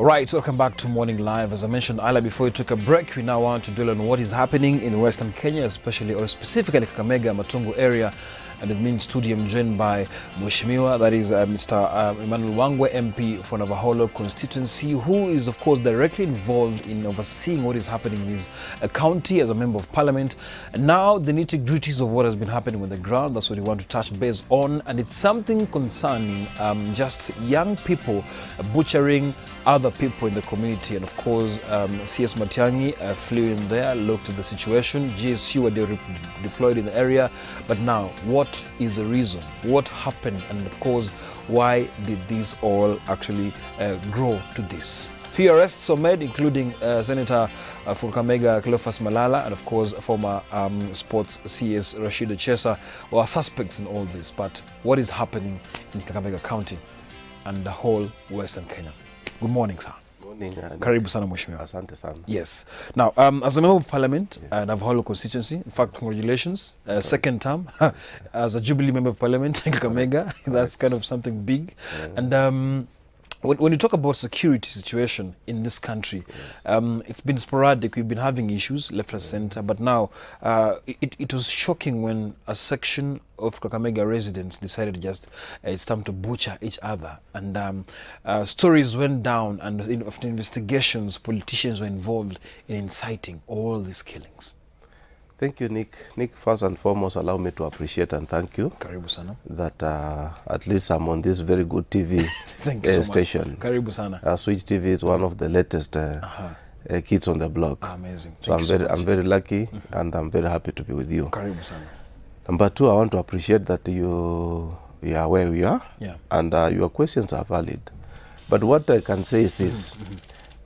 All right, welcome back to Morning Live. As I mentioned earlier, before we took a break, we now want to dwell on what is happening in Western Kenya, especially or specifically Kakamega, Matungu area. And with me in studio, I'm joined by Mheshimiwa, that is Mr. Emmanuel Wangwe, MP for Navaholo constituency, who is, of course, directly involved in overseeing what is happening in his county as a member of parliament. And now the nitty-gritties of what has been happening on the ground, that's what we want to touch base on. And it's something concerning just young people butchering other people in the community. And of course, CS Matiang'i flew in there, looked at the situation. GSU were deployed in the area. But now, what is the reason? What happened? And of course, why did this all actually grow to this? Few arrests were made, including Senator for Kakamega Cleophas Malala, and of course, former sports CS Rashid Chesa were suspects in all this. But what is happening in Kakamega County and the whole Western Kenya? Good morning, sir. Morning. Karibu sana Mheshimiwa. Asante sana. Yes. Now, as a member of parliament, Navaholo constituency, in fact, congratulations, second term as a Jubilee member of parliament in Kakamega. That's kind of something big. And when you talk about security situation in this country, it's been sporadic. We've been having issues left and center, but now it was shocking when a section of Kakamega residents decided just it's time to butcher each other. And stories went down, and after investigations, politicians were involved in inciting all these killings. Thank you, Nick. Nick, first and foremost, allow me to appreciate and thank you Karibu sana. that at least I'm on this very good TV Thank you so station. Much. Karibu sana. Switch TV is one of the latest kids on the block. Amazing. So I'm very lucky and I'm very happy to be with you. Karibu sana. Number two, I want to appreciate that you are where we are, and your questions are valid. But what I can say is this,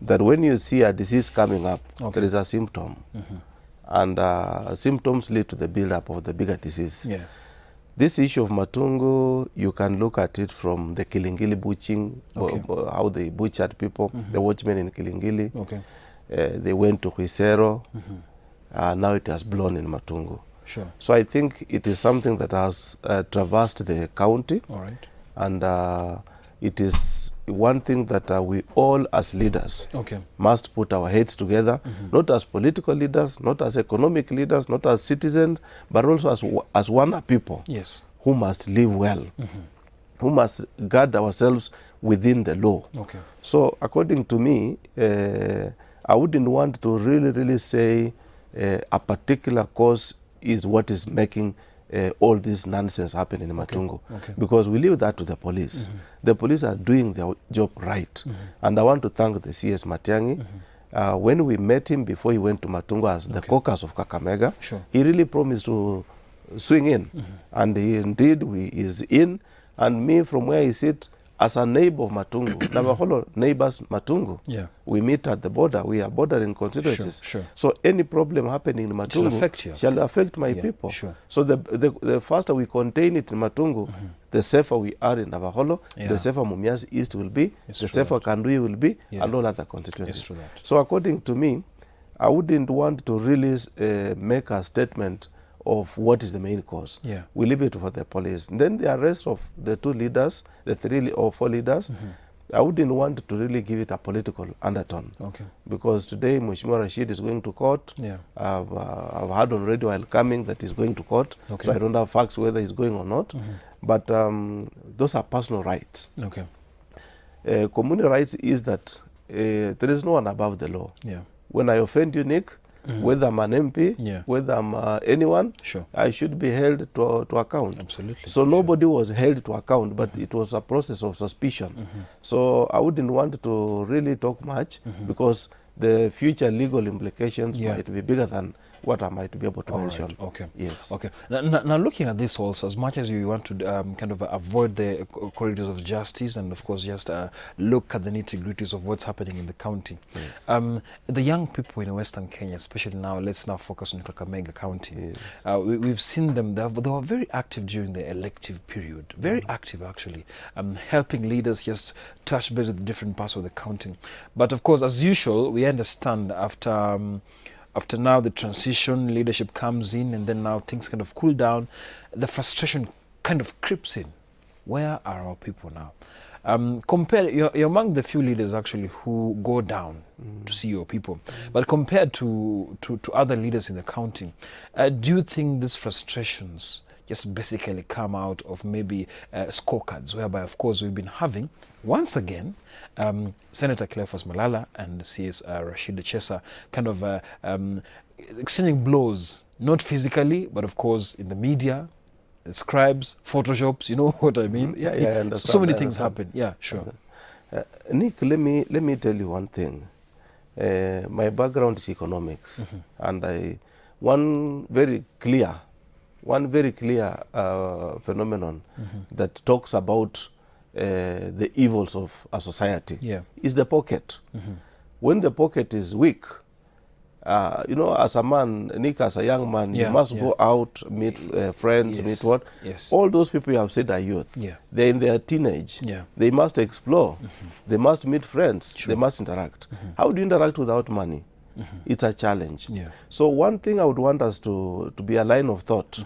that when you see a disease coming up, there is a symptom. And symptoms lead to the build-up of the bigger disease. This issue of Matungu, you can look at it from the Kilingili butching, how they butchered people, the watchmen in Kilingili. They went to Huisero. Now it has blown in Matungu. Sure. So I think it is something that has traversed the county. All right. And it is one thing that we all as leaders must put our heads together, not as political leaders, not as economic leaders, not as citizens, but also as one people who must live well, who must guard ourselves within the law. So according to me, I wouldn't want to really say a particular cause is what is making all this nonsense happen in Matungu, because we leave that to the police. The police are doing their job right, and I want to thank the CS Matiang'i. When we met him before he went to Matungu as the caucus of Kakamega, he really promised to swing in, and he indeed is in. And me, from where I sit, as a neighbor of Matungu, Navaholo neighbors Matungu, we meet at the border. We are bordering constituencies. So any problem happening in Matungu shall affect my people. So the faster we contain it in Matungu, the safer we are in Navaholo, the safer Mumias East will be, the safer Kandui will be, and all other constituencies. So according to me, I wouldn't want to really make a statement of what is the main cause. We leave it for the police. And then the arrest of the two leaders, the 3 or 4 leaders, I wouldn't want to really give it a political undertone. Because today, Mheshimiwa Rashid is going to court. I've heard already while coming that he's going to court. So I don't have facts whether he's going or not. But those are personal rights. Community rights is that there is no one above the law. When I offend you, Nick, whether I'm an MP, whether I'm anyone, I should be held to account. So nobody was held to account, but it was a process of suspicion. So I wouldn't want to really talk much, because the future legal implications might be bigger than what I might be able to mention. Yes. Now looking at this also, as much as you want to kind of avoid the corridors of justice and of course just look at the nitty-gritties of what's happening in the county, the young people in Western Kenya, especially now, let's now focus on Kakamega County. We've seen them, they were very active during the elective period, very active actually, helping leaders just touch base with different parts of the county. But of course, as usual, we understand after now the transition, leadership comes in, and then now things kind of cool down, the frustration kind of creeps in. Where are our people now? You're among the few leaders actually who go down to see your people. But compared to other leaders in the county, do you think these frustrations just basically come out of maybe scorecards, whereby, of course, we've been having, once again, Senator Cleophas Malala and CS Rashid Chesa kind of exchanging blows, not physically, but of course in the media, scribes, photoshops, you know what I mean? Yeah, I understand. So many things happen. Yeah, sure. Nick, let me tell you one thing. My background is economics, and one very clear phenomenon that talks about the evils of a society is the pocket. When the pocket is weak, as a man, Nick, as a young man, you must go out, meet friends, meet what? Yes. All those people you have said are youth. They're in their teenage. They must explore. They must meet friends. They must interact. How do you interact without money? It's a challenge. So one thing I would want us to be a line of thought,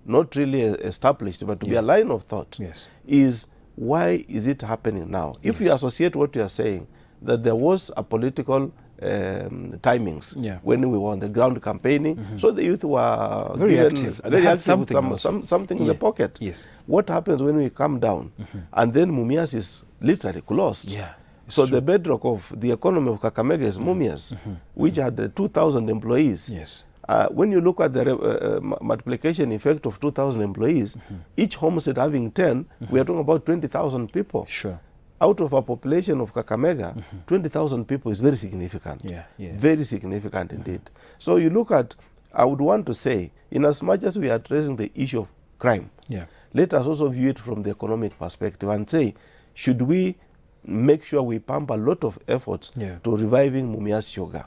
not really established, but to be a line of thought, is why is it happening now? If we associate what you are saying, that there was a political timings when we were on the ground campaigning, so the youth were very given, active. very active with something in the pocket. What happens when we come down and then Mumias is literally closed? So the bedrock of the economy of Kakamega is Mumias, which had 2,000 employees. When you look at the multiplication effect of 2,000 employees, each homestead having 10, we are talking about 20,000 people. Out of a population of Kakamega, 20,000 people is very significant. Very significant indeed. So you look at, I would want to say, in as much as we are addressing the issue of crime, let us also view it from the economic perspective and say, should we make sure we pump a lot of efforts to reviving Mumias Sugar?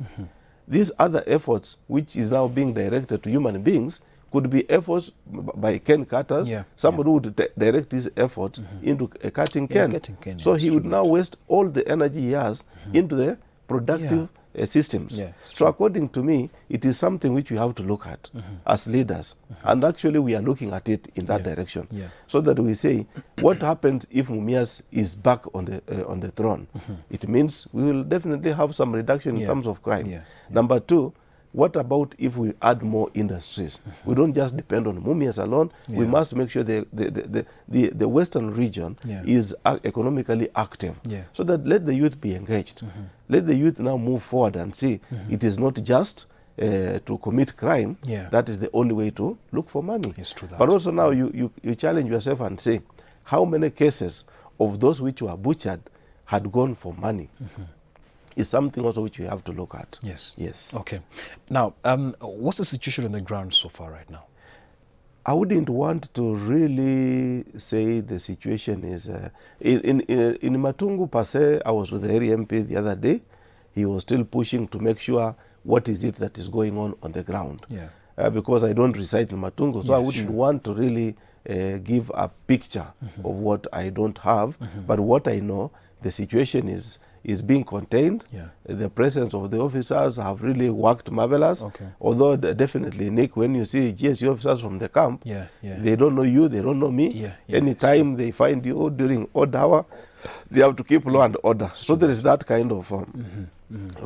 These other efforts, which is now being directed to human beings, could be efforts by Ken Cutters. Somebody would direct his efforts into cutting Ken. So he would now waste all the energy he has into the productive systems. So according to me, it is something which we have to look at as leaders. And actually we are looking at it in that direction. So that we say, what happens if Mumias is back on the throne? It means we will definitely have some reduction in terms of crime. Number two, what about if we add more industries? We don't just depend on Mumias alone. We must make sure the western region is economically active. So that let the youth be engaged. Let the youth now move forward and see it is not just to commit crime. That is the only way to look for money. But also now you challenge yourself and say, how many cases of those which were butchered had gone for money? Is something also which we have to look at. Yes. Okay. Now, what's the situation on the ground so far right now? I wouldn't want to really say the situation is... in Matungu per se, I was with the area MP the other day. He was still pushing to make sure what is it that is going on the ground. Because I don't reside in Matungu, so I wouldn't want to really give a picture of what I don't have. But what I know, the situation is being contained. The presence of the officers have really worked marvelous. Although definitely, Nick, when you see GSU officers from the camp, they don't know you, they don't know me. Anytime they find you during odd hour, they have to keep law and order. So there is that kind of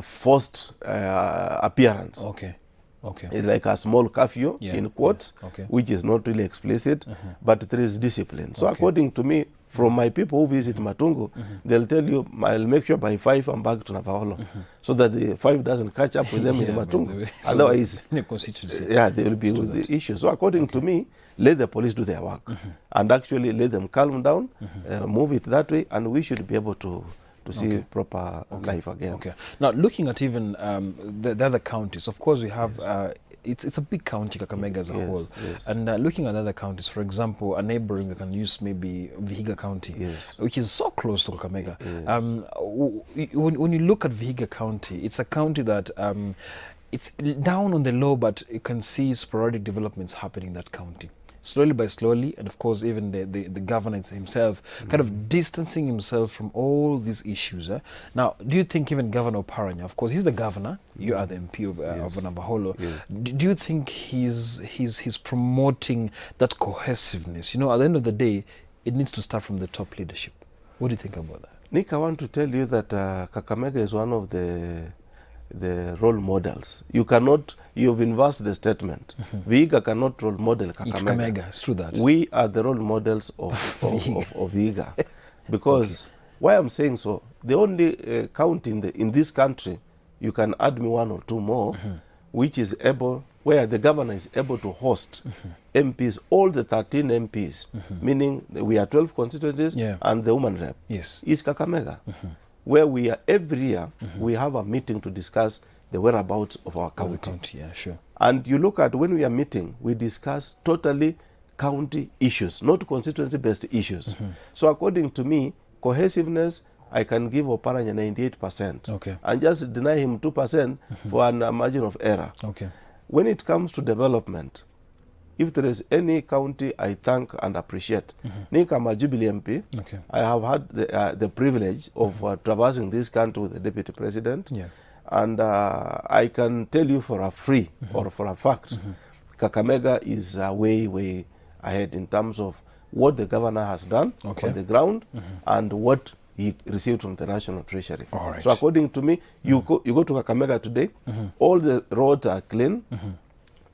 forced appearance. It's like a small curfew in quotes, which is not really explicit, but there is discipline. So according to me, from my people who visit Matungu, they'll tell you, I'll make sure by 5 I'm back to Navaholo, so that the 5 doesn't catch up with them in Matungu. Otherwise, in the constituency. they will be with the issue. So according to me, let the police do their work and actually let them calm down, move it that way, and we should be able to see proper life again. Now, looking at even the other counties, of course, we have it's a big county, Kakamega as a whole. And looking at other counties, for example, a neighboring, we can use maybe Vihiga County, which is so close to Kakamega. When you look at Vihiga County, it's a county that it's down on the low, but you can see sporadic developments happening in that county. Slowly by slowly, and of course even the governor himself kind of distancing himself from all these issues. Now, do you think even Governor Oparanya, of course he's the governor, you are the MP of Nambaholo, do you think he's promoting that cohesiveness? You know, at the end of the day, it needs to start from the top leadership. What do you think about that? Nick, I want to tell you that Kakamega is one of the role models. You've inversed the statement. Vihiga cannot role model Kakamega. It's true that. We are the role models of Vihiga. Because why I'm saying so, the only county in this country, you can add me one or two more, which is able, where the governor is able to host MPs, all the 13 MPs, meaning we are 12 constituencies and the woman rep, is Kakamega, where we are every year, we have a meeting to discuss the whereabouts of our county. Yeah, sure. And you look at when we are meeting, we discuss totally county issues, not constituency-based issues. So according to me, cohesiveness, I can give Oparanya 98%. And just deny him 2% for a margin of error. When it comes to development, if there is any county I thank and appreciate, Nick, I'm a Jubilee MP. I have had the privilege of traversing this country with the Deputy President. And I can tell you for a free or for a fact, Kakamega is way ahead in terms of what the governor has done on the ground and what he received from the National Treasury. So according to me, you go to Kakamega today, all the roads are clean.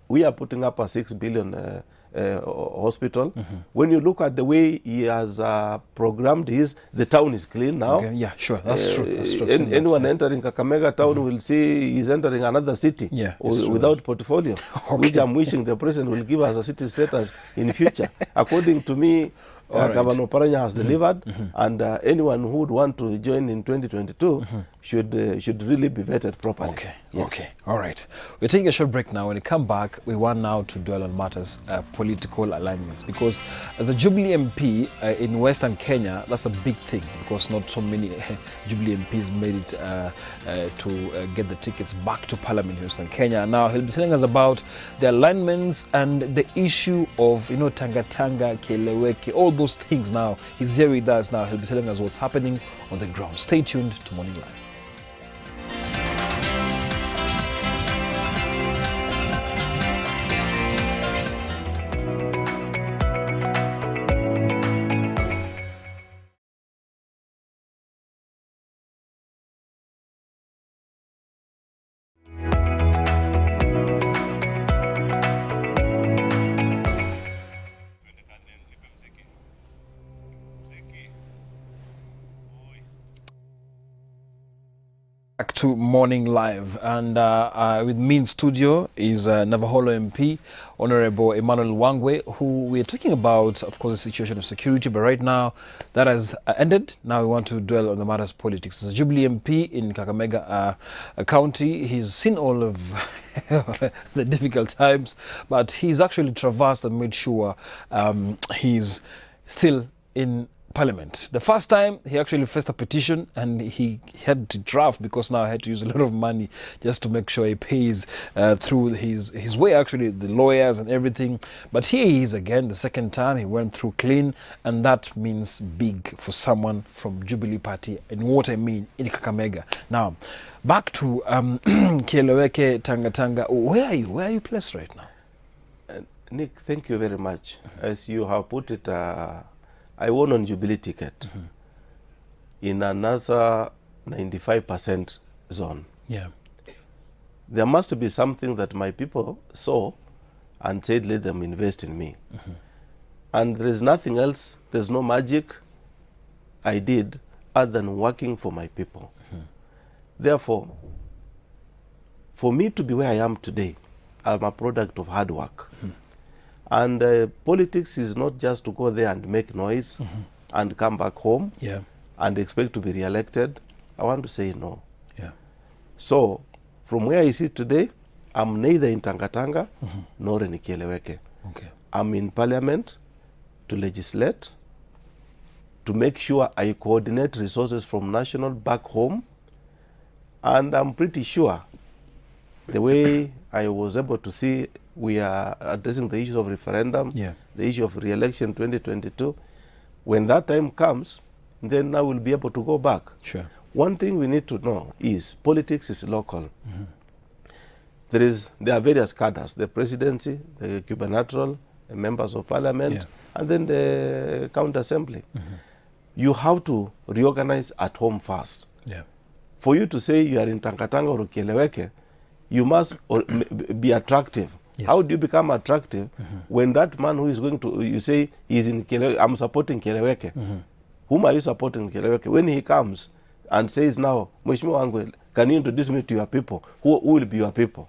We are putting up a 6 billion hospital. When you look at the way he has programmed the town is clean now. Yeah, sure, that's true. Anyone entering Kakamega town will see he's entering another city without portfolio, which I'm wishing the president will give us a city status in future. According to me, Governor Oparanya has delivered, and anyone who would want to join in 2022 should really be vetted properly. All right. We're taking a short break now. When we come back, we want now to dwell on matters political alignments, because as a Jubilee MP in Western Kenya, that's a big thing, because not so many Jubilee MPs made it to get the tickets back to Parliament in Western Kenya. Now he'll be telling us about the alignments and the issue of Tanga, Keleweke, all those things. Now he's here with us. Now he'll be telling us what's happening on the ground. Stay tuned to Morning Live. Back to Morning Live, and with me in studio is Navaholo MP, Honorable Emmanuel Wangwe, who we're talking about, of course, the situation of security, but right now that has ended. Now we want to dwell on the matters of politics. As a Jubilee MP in Kakamega County, he's seen all of the difficult times, but he's actually traversed and made sure he's still in Parliament. The first time he actually faced a petition and he had to draft, because now I had to use a lot of money just to make sure he pays through his way, actually, the lawyers and everything. But here he is again, the second time. He went through clean, and that means big for someone from Jubilee Party, and what I mean in Kakamega. Now, back to Keleweke, Tanga. Where are you placed right now? Nick, thank you very much. As you have put it, I won on Jubilee ticket in another 95% zone. There must be something that my people saw and said, let them invest in me. And there is nothing else, there's no magic I did other than working for my people. Therefore, for me to be where I am today, I'm a product of hard work. And politics is not just to go there and make noise and come back home and expect to be re-elected. I want to say no. So, from where I sit today, I'm neither in Tanga nor in Keleweke. I'm in Parliament to legislate, to make sure I coordinate resources from national back home. And I'm pretty sure the way I was able to see we are addressing the issues of referendum, the issue of re-election 2022. When that time comes, then I will be able to go back. One thing we need to know is politics is local. There are various cadres, the presidency, the gubernatorial, the members of parliament, and then the county assembly. you have to reorganize at home first. Yeah. For you to say you are in Tangatanga or Kieleweke, you must be attractive. Yes. How do you become attractive when that man who is going to, you say he's in Kieleweke, I'm supporting Kieleweke. Whom are you supporting Kieleweke? When he comes and says now, Mheshimiwa Wangwe, can you introduce me to your people? Who will be your people?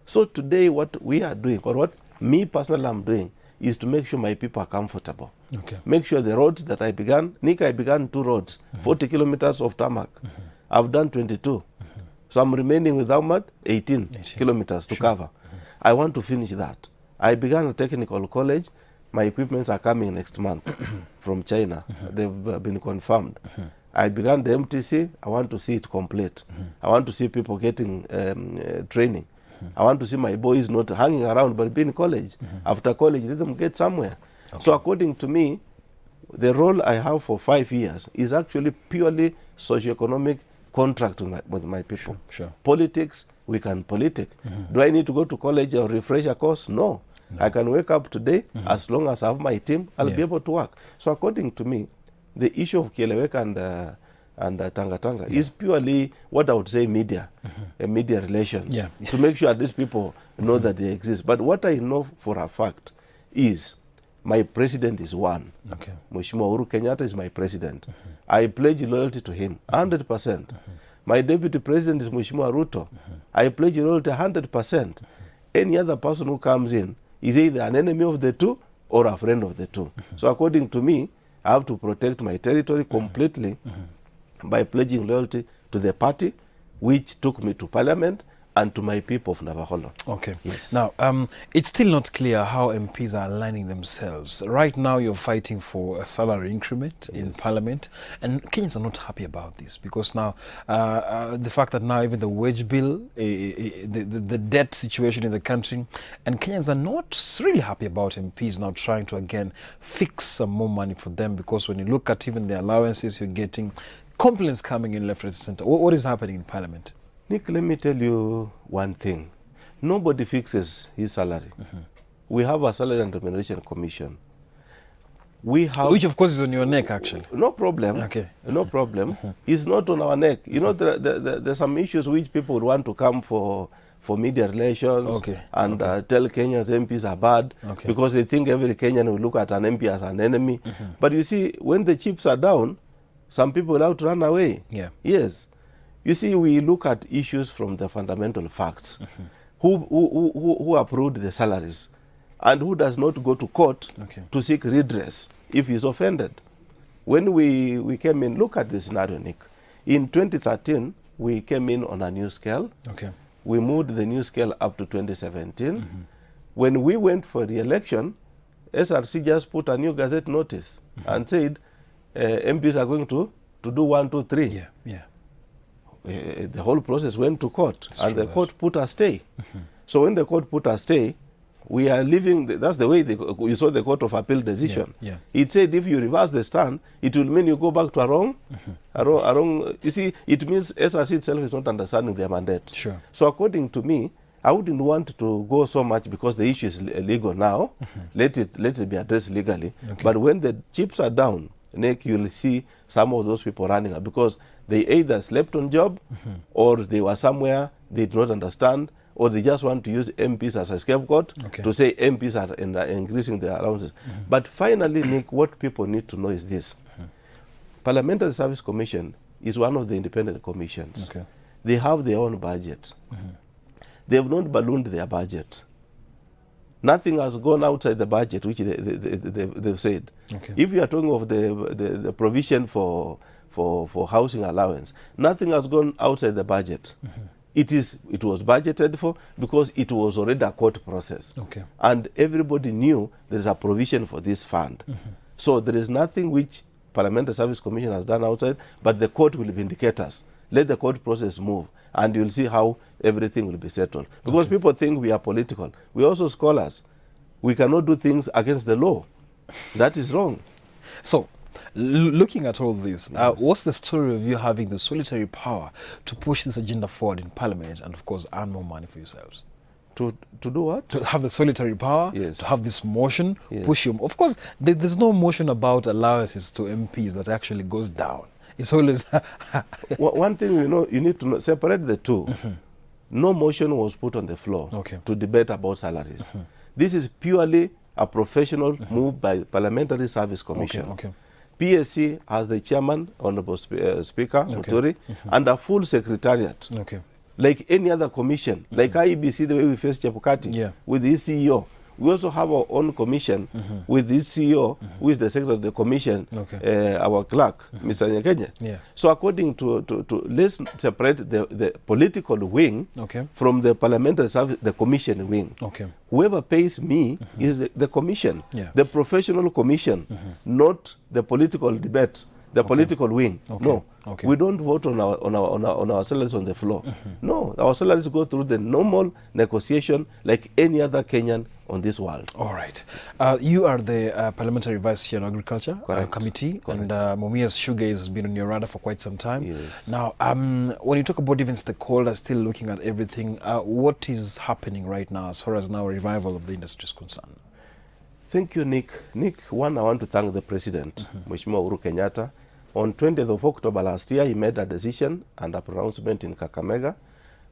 So today what we are doing, or what me personally I'm doing, is to make sure my people are comfortable. Okay. Make sure the roads that I began, I began 2 roads, 40 kilometers of tarmac. I've done 22. So I'm remaining with how much? 18 kilometers to cover. I want to finish that. I began a technical college. My equipments are coming next month from China. They've been confirmed. I began the MTC. I want to see it complete. I want to see people getting training. I want to see my boys not hanging around but being in college. After college, let them get somewhere. Okay. So according to me, the role I have for 5 years is actually purely socioeconomic contract with my people. Sure. Politics, we can politic. Do I need to go to college or refresh a course? No. I can wake up today, as long as I have my team, I'll be able to work. So according to me, the issue of Kieleweke and Tangatanga is purely what I would say media, media relations, to make sure these people know that they exist. But what I know for a fact is my president is one. Okay. Mheshimiwa Uhuru Kenyatta is my president. I pledge loyalty to him, 100%. My deputy president is Mheshimiwa Ruto. I pledge loyalty 100%. Any other person who comes in is either an enemy of the two or a friend of the two. So according to me, I have to protect my territory completely by pledging loyalty to the party which took me to parliament and to my people of Navajo. Okay. Yes. Now, it's still not clear how MPs are aligning themselves. Right now, you're fighting for a salary increment in Parliament, and Kenyans are not happy about this because now the fact that now even the wage bill, the debt situation in the country, and Kenyans are not really happy about MPs now trying to again fix some more money for them, because when you look at even the allowances you're getting, complaints coming in left, right, center. What is happening in Parliament? Nick, let me tell you one thing. Nobody fixes his salary. We have a salary and remuneration commission. We have, which of course is on your neck, actually. No problem. Okay. No problem. It's not on our neck. You know, there's some issues which people would want to come for media relations and tell Kenyans MPs are bad because they think every Kenyan will look at an MP as an enemy. But you see, when the chips are down, some people will have to run away. Yeah. Yes. You see, we look at issues from the fundamental facts. Who approved the salaries and who does not go to court to seek redress if he's offended. When we came in, look at the scenario, Nick. In 2013, we came in on a new scale. We moved the new scale up to 2017. When we went for the election, SRC just put a new gazette notice and said MPs are going to do 1, 2, 3. The whole process went to court, and the court put a stay. So when the court put a stay, we are leaving, that's the way you saw the Court of Appeal decision. It said if you reverse the stand, it will mean you go back to a wrong, you see, it means SRC itself is not understanding their mandate. So according to me, I wouldn't want to go so much because the issue is legal now. Let it be addressed legally. But when the chips are down, Nick, you'll see some of those people running up because they either slept on job or they were somewhere they did not understand, or they just want to use MPs as a scapegoat to say MPs are increasing their allowances. But finally, Nick, what people need to know is this. Parliamentary Service Commission is one of the independent commissions. They have their own budget. They have not ballooned their budget. Nothing has gone outside the budget, which they've said. If you are talking of the provision for housing allowance, nothing has gone outside the budget. It was budgeted for because it was already a court process. And everybody knew there is a provision for this fund. So there is nothing which Parliamentary Service Commission has done outside, but the court will vindicate us. Let the court process move, and you'll see how everything will be settled. Because people think we are political. We are also scholars. We cannot do things against the law. That is wrong. So, looking at all this, what's the story of you having the solitary power to push this agenda forward in Parliament and, of course, earn more money for yourselves? To do what? To have the solitary power, Yes. to have this motion, Yes. push you. Of course, there's no motion about allowances to MPs that actually goes down. It's always... One thing you need to separate the two. No motion was put on the floor to debate about salaries. This is purely a professional move by Parliamentary Service Commission. PSC has the chairman, Honorable Speaker Muturi, and a full secretariat. Like any other commission, like IEBC, the way we face Chapukati with the CEO. We also have our own commission with the CEO, who is the secretary of the commission, our clerk, Mr. Nyakenya. So according to let's separate the political wing from the parliamentary service, the commission wing. Whoever pays me is the commission, the professional commission, not the political debate. The political wing. No. We don't vote on our salaries on the floor. No, our salaries go through the normal negotiation like any other Kenyan on this world. All right. You are the Parliamentary Vice Chair on Agriculture Committee, and Mumias Sugar has been on your radar for quite some time. Yes. Now, when you talk about even stakeholders still looking at everything, what is happening right now as far as now revival of the industry is concerned? Thank you, Nick. Nick, one, I want to thank the President, Mheshimiwa Uhuru Kenyatta. On 20th of October last year, he made a decision and a pronouncement in Kakamega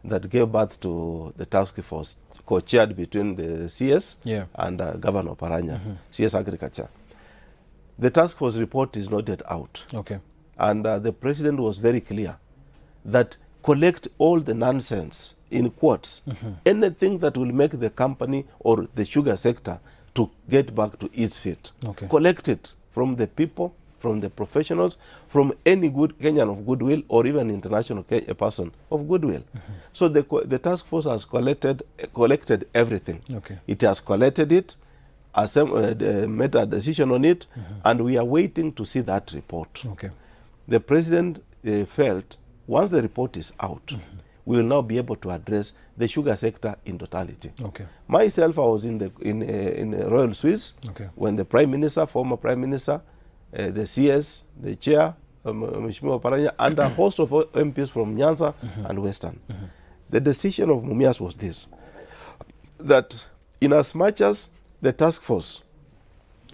that gave birth to the task force co-chaired between the CS and Governor Paranya, CS Agriculture. The task force report is not yet out. And the President was very clear that collect all the nonsense, in quotes, anything that will make the company or the sugar sector to get back to its feet. Collect it from the people, from the professionals, from any good Kenyan of goodwill or even international person of goodwill. So the task force has collected everything. It has collected it, made a decision on it, and we are waiting to see that report. The President felt once the report is out, we will now be able to address the sugar sector in totality. Myself, I was in Royal Swiss when the Prime Minister, former Prime Minister, the CS, the Chair, Mheshimiwa Paranya, and a host of MPs from Nyanza and Western. The decision of Mumias was this, that in as much as the task force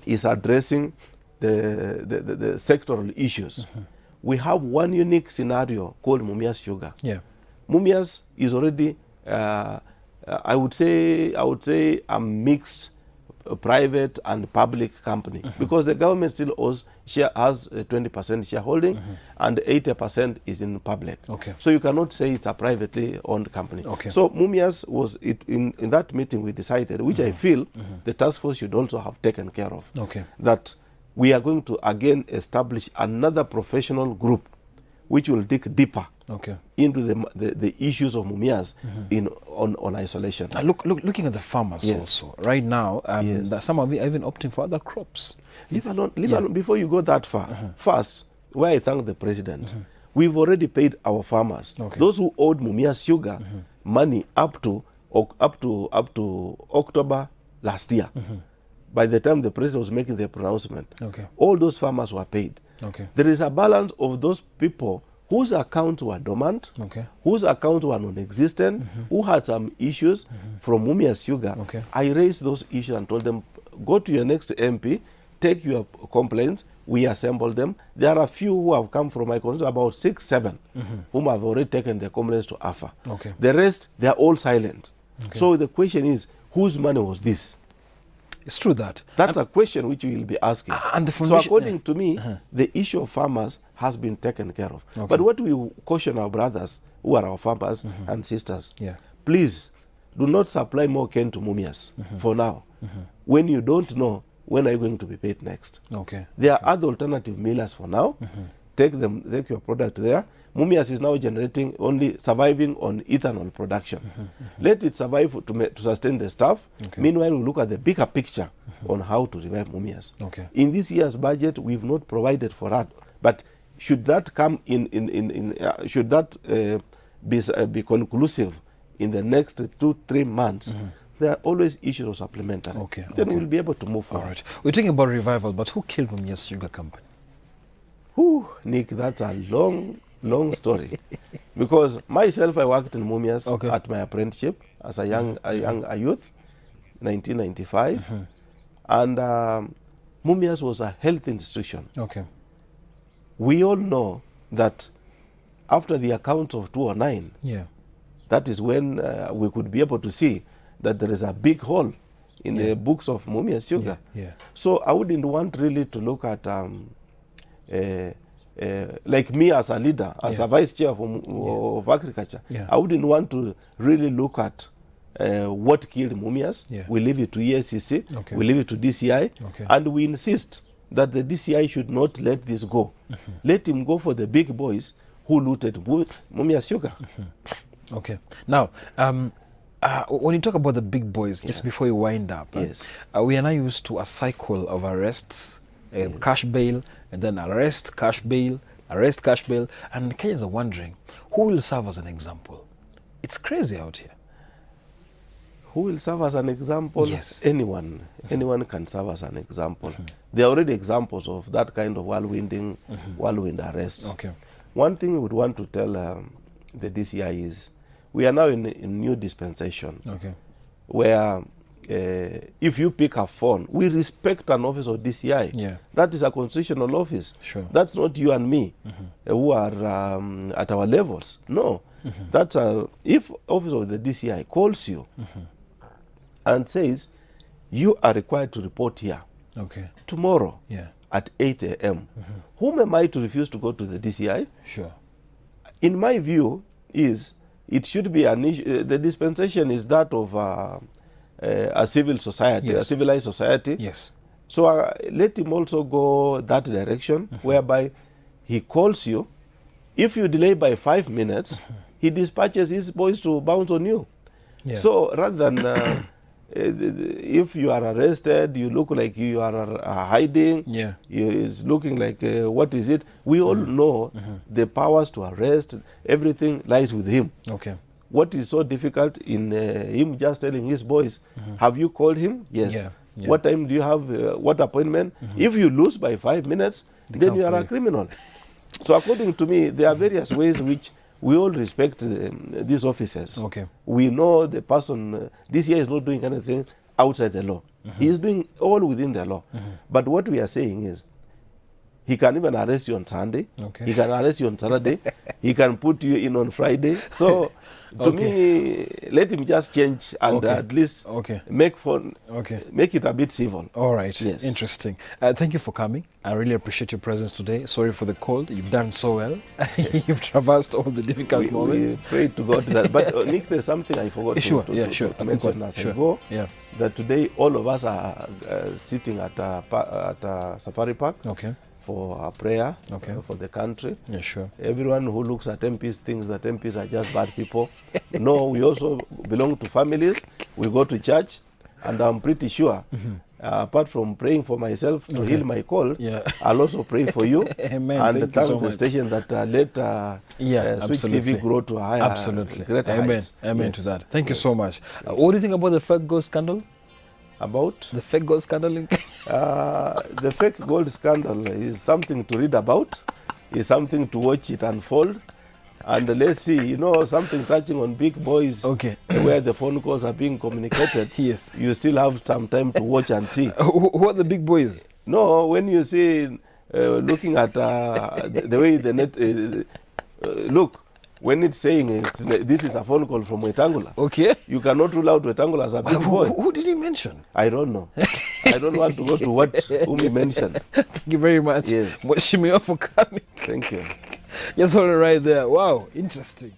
is addressing the sectoral issues, we have one unique scenario called Mumias Sugar. Mumias is already, I would say a mixed private and public company, because the government still has a 20% shareholding and 80% is in public. So you cannot say it's a privately owned company. So Mumias was in that meeting we decided, which I feel the task force should also have taken care of, that we are going to again establish another professional group which will dig deeper into the issues of Mumias on isolation. Looking at the farmers also, right now, some are even opting for other crops. Leave alone, before you go that far, first, where I thank the President, we've already paid our farmers, those who owed Mumias Sugar money up to October last year. By the time the President was making the pronouncement, all those farmers were paid. There is a balance of those people whose accounts were dormant, whose accounts were non-existent, who had some issues from Mumias Sugar. I raised those issues and told them, go to your next MP, take your complaints, we assemble them. There are a few who have come from my constituency, about 6, 7, whom have already taken their complaints to AFA. The rest, they are all silent. So the question is, whose money was this? It's true that. That's a question which we will be asking. So according to me, the issue of farmers has been taken care of. But what we caution our brothers who are our farmers and sisters, please do not supply more cane to Mumias for now. When you don't know, when are you going to be paid next? There are other alternative millers for now. Take your product there. Mumias is now surviving on ethanol production. Let it survive to sustain the staff. Meanwhile, we look at the bigger picture on how to revive Mumias. In this year's budget, we've not provided for that. But should that come should that be conclusive in the next 2-3 months, there are always issues of supplementary. Then we'll be able to move forward. All right. We're talking about revival, but who killed Mumias Sugar Company? Nick, that's a long story. Because myself, I worked in Mumias at my apprenticeship. as a youth, 1995. And Mumias was a health institution. Okay. We all know that after the account of 2009, that is when we could be able to see that there is a big hole in the books of Mumias Sugar. So I wouldn't want really to look at like me as a leader, as a vice chair of agriculture. I wouldn't want to really look at what killed Mumias. We leave it to ESCC, we leave it to DCI, and we insist that the DCI should not let this go. Let him go for the big boys who looted Mumias Sugar. Okay. Now, when you talk about the big boys, just before you wind up, we are now used to a cycle of arrests, cash bail, and then arrest, cash bail, arrest, cash bail, and Kenyans are wondering, who will serve as an example? It's crazy out here. Who will serve as an example? Yes. Anyone can serve as an example. There are already examples of that kind of whirlwind arrests. Okay. One thing we would want to tell the DCI is, we are now in new dispensation, where if you pick a phone, we respect an office of DCI. That is a constitutional office. That's not you and me who are at our levels. No. That's if office of the DCI calls you and says, you are required to report here tomorrow at 8 a.m. Whom am I to refuse to go to the DCI? In my view, it should be an issue. The dispensation is that of a civil society, a civilized society. So let him also go that direction, whereby he calls you. If you delay by 5 minutes, he dispatches his boys to bounce on you. So rather than if you are arrested, you look like you are hiding. It's looking like what is it? We all know the powers to arrest. Everything lies with him. What is so difficult in him just telling his boys, have you called him? Yes. What time do you have? What appointment? If you lose by 5 minutes, then you are a criminal. So according to me, there are various ways which we all respect these officers. We know the person, DCI is not doing anything outside the law. He is doing all within the law. But what we are saying is, he can even arrest you on Sunday. He can arrest you on Saturday. He can put you in on Friday. So to me, let him just change and at least make it a bit civil. All right. Yes. Interesting. Thank you for coming. I really appreciate your presence today. Sorry for the cold. You've done so well. You've traversed all the difficult moments. We pray to God that. But Nick, there's something I forgot to mention as I go. That today all of us are sitting at a safari park. For a prayer for the country. Everyone who looks at MPs thinks that MPs are just bad people. No, we also belong to families. We go to church, and I'm pretty sure, apart from praying for myself to heal my cold, I'll also pray for you. Amen. And thank the station that let Switch TV grow to a higher, greater heights. Amen to that. Thank you so much. What do you think about the fake gold scandal? About? The fake gold scandal in Kenya? The fake gold scandal is something to read about, is something to watch it unfold. And let's see, something touching on big boys, where the phone calls are being communicated. You still have some time to watch and see. Who are the big boys? No, when you see, looking at the way the net, look, when it's saying this is a phone call from Wetangula, you cannot rule out Wetangula as a big boy. Who did he mention? I don't know. I don't want to go to whom he mentioned. Thank you very much. Mheshimiwa, for coming. Thank you. Just hold it right there. Wow, interesting.